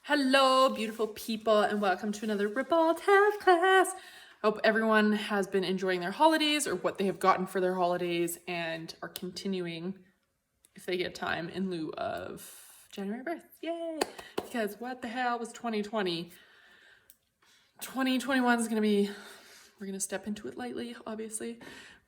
Hello, beautiful people, and welcome to another RIBALD Health class. Hope everyone has been enjoying their holidays or what they have gotten for their holidays and are continuing, if they get time, in lieu of January birth. Yay! Because what the hell was 2020? 2021 is going to be, we're going to step into it lightly, obviously.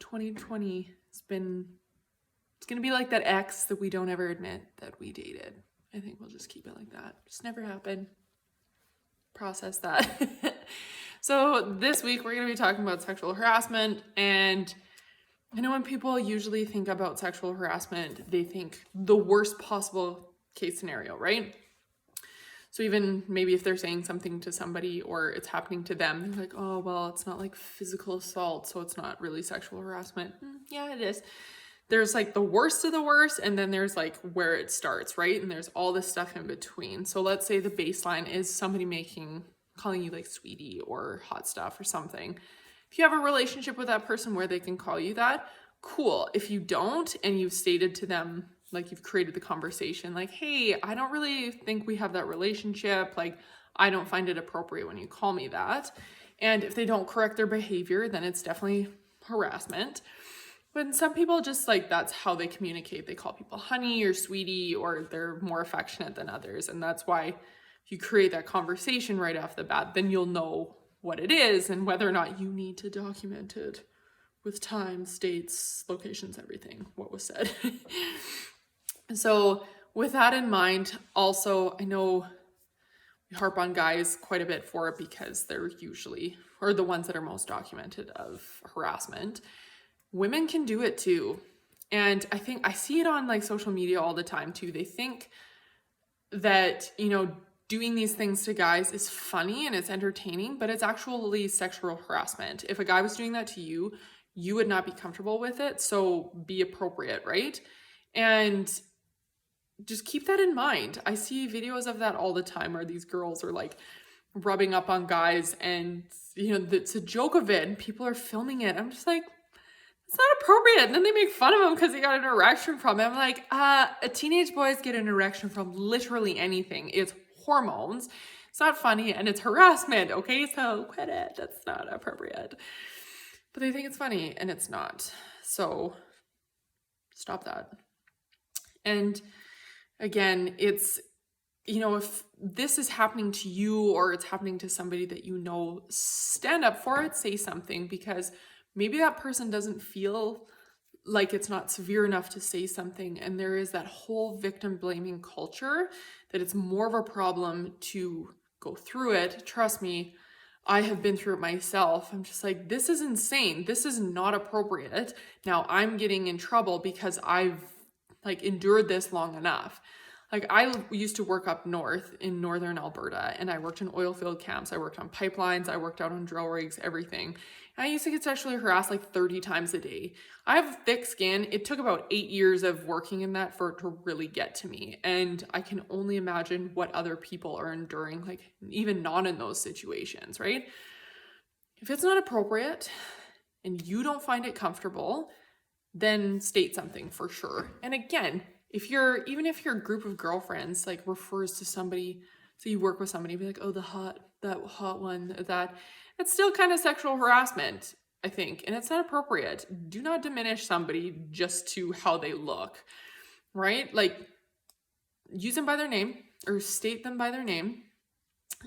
2020 it's going to be like that ex that we don't ever admit that we dated. I think we'll just keep it like that. Just never happened. Process that. So this week we're going to be talking about sexual harassment. And I know when people usually think about sexual harassment, they think the worst possible case scenario, right? So even maybe if they're saying something to somebody or it's happening to them, they're like, oh, well, it's not like physical assault, so it's not really sexual harassment. Yeah, it is. There's like the worst of the worst, and then there's like where it starts, right? And there's all this stuff in between. So let's say the baseline is somebody calling you like sweetie or hot stuff or something. If you have a relationship with that person where they can call you that, cool. If you don't, and you've stated to them, like you've created the conversation, like, hey, I don't really think we have that relationship. Like, I don't find it appropriate when you call me that. And if they don't correct their behavior, then it's definitely harassment. But some people just like, that's how they communicate. They call people honey or sweetie, or they're more affectionate than others. And that's why if you create that conversation right off the bat, then you'll know what it is and whether or not you need to document it with times, dates, locations, everything, what was said. So with that in mind, also, I know we harp on guys quite a bit for it because they're usually, or the ones that are most documented of harassment. Women can do it too. And I think I see it on like social media all the time too. They think that, doing these things to guys is funny and it's entertaining, but it's actually sexual harassment. If a guy was doing that to you, you would not be comfortable with it. So be appropriate, right? And just keep that in mind. I see videos of that all the time where these girls are like rubbing up on guys and, it's a joke of it and people are filming it. I'm just like, it's not appropriate. And then they make fun of him because he got an erection from it. I'm like, teenage boys get an erection from literally anything. It's hormones. It's not funny and it's harassment. Okay, so quit it. That's not appropriate. But they think it's funny and it's not. So stop that. And again, it's, if this is happening to you or it's happening to somebody that you know, stand up for it, say something, because maybe that person doesn't feel like it's not severe enough to say something. And there is that whole victim blaming culture that it's more of a problem to go through it. Trust me, I have been through it myself. I'm just like, this is insane. This is not appropriate. Now I'm getting in trouble because I've endured this long enough. Like I used to work up north in northern Alberta and I worked in oil field camps. I worked on pipelines. I worked out on drill rigs, everything. And I used to get sexually harassed like 30 times a day. I have thick skin. It took about 8 years of working in that for it to really get to me. And I can only imagine what other people are enduring, like even not in those situations, right? If it's not appropriate and you don't find it comfortable, then state something for sure. And again, even if your group of girlfriends like refers to somebody, so you work with somebody, be like, oh, that hot one, it's still kind of sexual harassment, I think. And it's not appropriate. Do not diminish somebody just to how they look, right? Like use them by their name or state them by their name.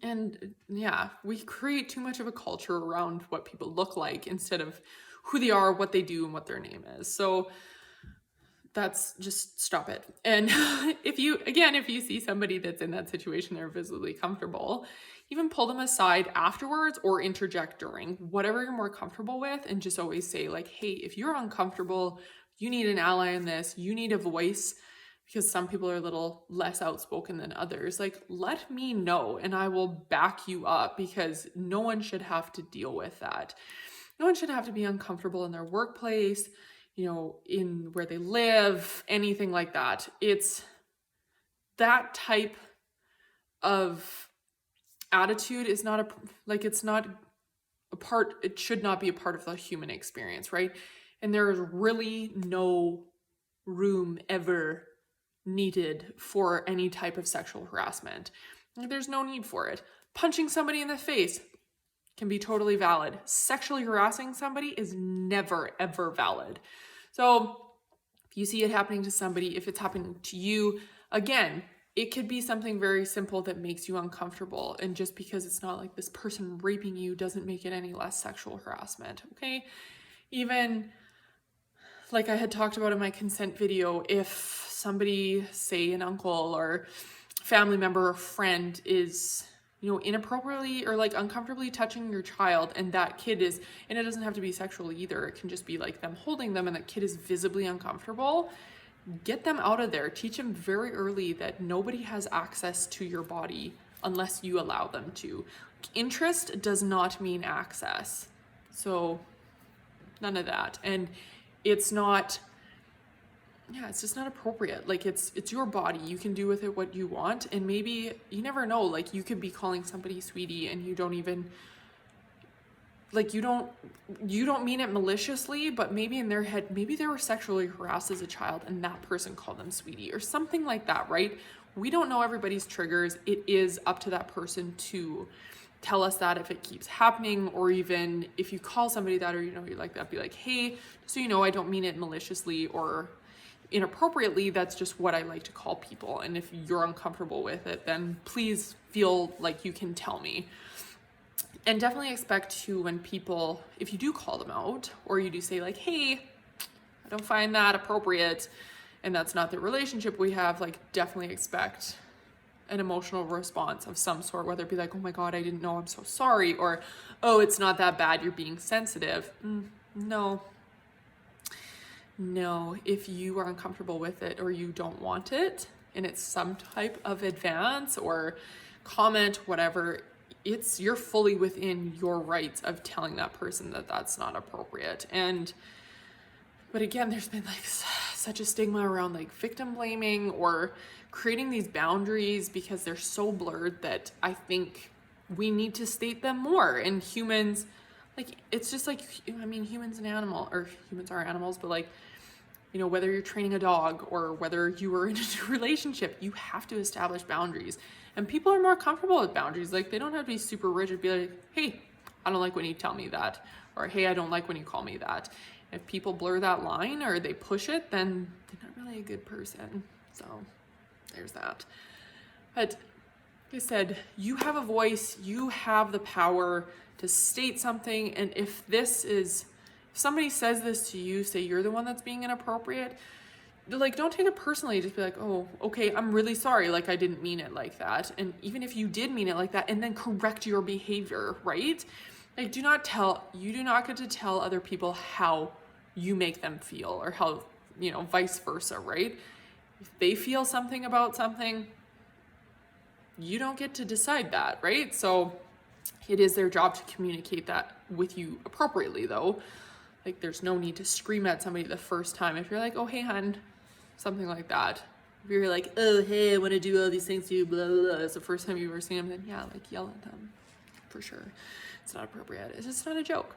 And yeah, we create too much of a culture around what people look like instead of who they are, what they do, and what their name is. So that's just stop it. And if you see somebody that's in that situation, they're visibly comfortable, even pull them aside afterwards or interject during, whatever you're more comfortable with, and just always say like, hey, if you're uncomfortable, you need an ally in this, you need a voice, because some people are a little less outspoken than others. Like, let me know and I will back you up, because no one should have to deal with that. No one should have to be uncomfortable in their workplace, in where they live, anything like that. It's that type of attitude is not it should not be a part of the human experience, right? And there is really no room ever needed for any type of sexual harassment. There's no need for it. Punching somebody in the face can be totally valid. Sexually harassing somebody is never, ever valid. So if you see it happening to somebody, if it's happening to you, again, it could be something very simple that makes you uncomfortable. And just because it's not like this person raping you doesn't make it any less sexual harassment, okay? Even like I had talked about in my consent video, if somebody, say an uncle or family member or friend is, inappropriately or like uncomfortably touching your child, and that kid is, and it doesn't have to be sexual either, it can just be like them holding them and that kid is visibly uncomfortable, get them out of there. Teach them very early that nobody has access to your body unless you allow them to. Interest does not mean access. So none of that. And it's not, it's just not appropriate. Like it's your body. You can do with it what you want. And maybe, you never know, like you could be calling somebody sweetie and you don't even, like you don't mean it maliciously, but maybe in their head, maybe they were sexually harassed as a child and that person called them sweetie or something like that, right? We don't know everybody's triggers. It is up to that person to tell us that if it keeps happening, or even if you call somebody that, or you're like that, be like, hey, so I don't mean it maliciously or inappropriately, that's just what I like to call people. And if you're uncomfortable with it, then please feel like you can tell me. And definitely expect to, when people, if you do call them out, or you do say like, hey, I don't find that appropriate, and that's not the relationship we have, like definitely expect an emotional response of some sort, whether it be like, oh my God, I didn't know, I'm so sorry, or, oh, it's not that bad, you're being sensitive. No, if you are uncomfortable with it or you don't want it, and it's some type of advance or comment, whatever, you're fully within your rights of telling that person that that's not appropriate. But again, there's been like such a stigma around like victim blaming or creating these boundaries because they're so blurred that I think we need to state them more. And humans, like, it's just like, humans are animals, but like, whether you're training a dog or whether you are in a relationship, you have to establish boundaries. And people are more comfortable with boundaries. Like, they don't have to be super rigid, be like, hey, I don't like when you tell me that, or hey, I don't like when you call me that. If people blur that line or they push it, then they're not really a good person. So there's that. But like I said, you have a voice, you have the power to state something. And if somebody says this to you, say you're the one that's being inappropriate, like, don't take it personally. Just be like, oh, okay, I'm really sorry. Like, I didn't mean it like that. And even if you did mean it like that, and then correct your behavior, right? Like, you do not get to tell other people how you make them feel, or how, vice versa, right? If they feel something about something, you don't get to decide that, right? So it is their job to communicate that with you appropriately, though. Like, there's no need to scream at somebody the first time. If you're like, oh, hey, hun, something like that. If you're like, oh, hey, I want to do all these things to you, blah, blah, blah. It's the first time you've ever seen them, then yeah, like, yell at them, for sure. It's not appropriate. It's just not a joke.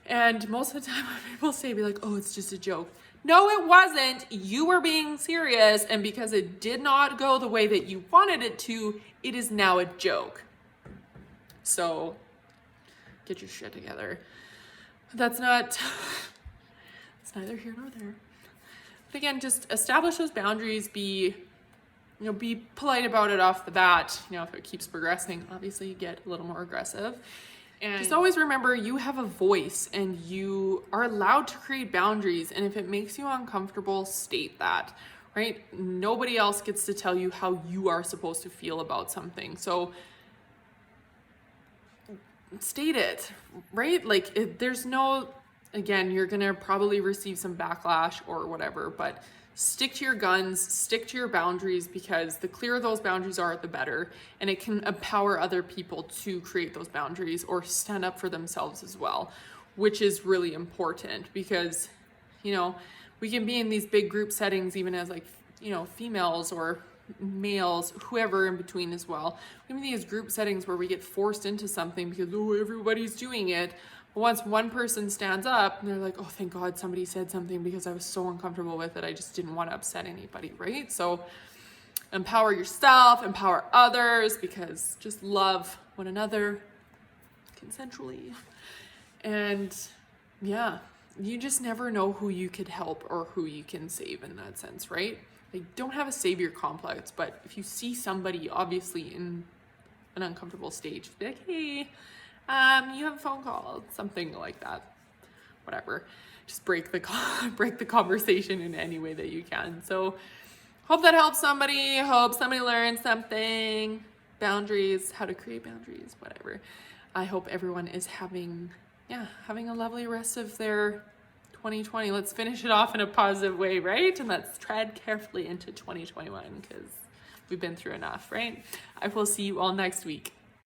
And most of the time when people say, be like, oh, it's just a joke. No, it wasn't. You were being serious. And because it did not go the way that you wanted it to, it is now a joke. So get your shit together. It's neither here nor there. But again, just establish those boundaries, be polite about it off the bat. If it keeps progressing, obviously you get a little more aggressive. And just always remember, you have a voice and you are allowed to create boundaries. And if it makes you uncomfortable, state that, right? Nobody else gets to tell you how you are supposed to feel about something. So state it, right? Like, there's no, again, you're going to probably receive some backlash or whatever, but stick to your guns, stick to your boundaries, because the clearer those boundaries are, the better. And it can empower other people to create those boundaries or stand up for themselves as well, which is really important because, we can be in these big group settings, even as like, females or males, whoever in between as well. We have these group settings where we get forced into something because, oh, everybody's doing it. But once one person stands up and they're like, oh, thank God somebody said something because I was so uncomfortable with it. I just didn't want to upset anybody, right? So empower yourself, empower others, because just love one another consensually. And yeah, you just never know who you could help or who you can save in that sense, right? Like, don't have a savior complex, but if you see somebody obviously in an uncomfortable stage, be like, hey, you have a phone call, something like that, whatever. Just break the conversation in any way that you can. So hope that helps somebody. Hope somebody learns something. Boundaries, how to create boundaries, whatever. I hope everyone is having a lovely rest of their 2020. Let's finish it off in a positive way, right? And let's tread carefully into 2021 because we've been through enough, right? I will see you all next week.